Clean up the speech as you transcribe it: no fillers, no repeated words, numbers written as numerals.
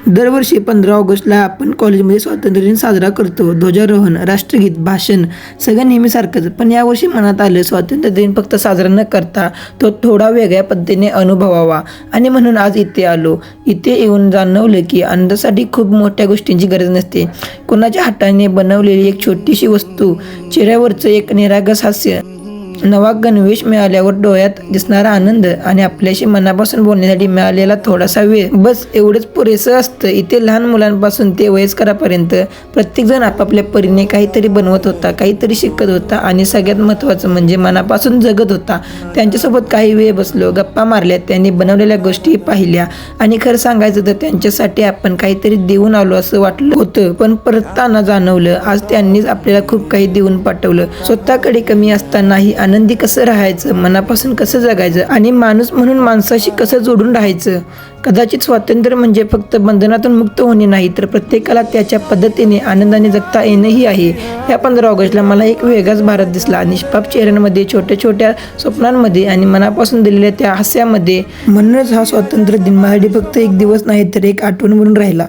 दरवर्षी 15 ऑगस्टला आपण कॉलेजमध्ये स्वातंत्र्य दिन साजरा करतो. ध्वजारोहण, राष्ट्रगीत, भाषण सगळं नेहमीसारखंच. पण यावर्षी मनात आलं स्वातंत्र्य दिन फक्त साजरा न करता तो थोडा वेगळ्या पद्धतीने अनुभवावा आणि म्हणून आज इथे आलो. इथे येऊन जाणवलं की आनंदासाठी खूप मोठ्या गोष्टींची गरज नसते. कोणाच्या हाताने बनवलेली एक छोटीशी वस्तू, चेहऱ्यावरचं एक निरागस हास्य, नवा गणवेश मिळाल्यावर डोळ्यात दिसणारा आनंद आणि आपल्याशी मनापासून बोलण्यासाठी मिळालेला थोडासा वेळ, बस एवढंच पुरेसं असतं. इथे लहान मुलांपासून ते वयस्करापर्यंत प्रत्येकजण आपापल्या परीने काहीतरी बनवत होता, काहीतरी शिकत होता आणि सगळ्यात महत्त्वाचं म्हणजे मनापासून जगत होता. त्यांच्यासोबत काही वेळ बसलो, गप्पा मारल्या, त्यांनी बनवलेल्या गोष्टी पाहिल्या आणि खरं सांगायचं तर त्यांच्यासाठी आपण काहीतरी देऊन आलो असं वाटलं होतं. पण परतताना जाणवलं आज त्यांनीच आपल्याला खूप काही देऊन पाठवलं. स्वतःकडे कमी असतानाही आनंदी कसं राहायचं, मनापासून कसं जगायचं आणि माणूस म्हणून माणसाशी कसं जोडून राहायचं. कदाचित स्वातंत्र्य म्हणजे फक्त बंधनातून मुक्त होणे नाही, तर प्रत्येकाला त्याच्या पद्धतीने आनंदाने जगता येणंही आहे. या 15 ऑगस्टला मला एक वेगळाच भारत दिसला. निष्पाप चेहऱ्यांमध्ये, छोट्या छोट्या स्वप्नांमध्ये आणि मनापासून दिलेल्या त्या हास्यामध्ये. म्हणूनच हा स्वातंत्र्य दिन माझ्यासाठी फक्त एक दिवस नाही तर एक आठवण म्हणून राहिला.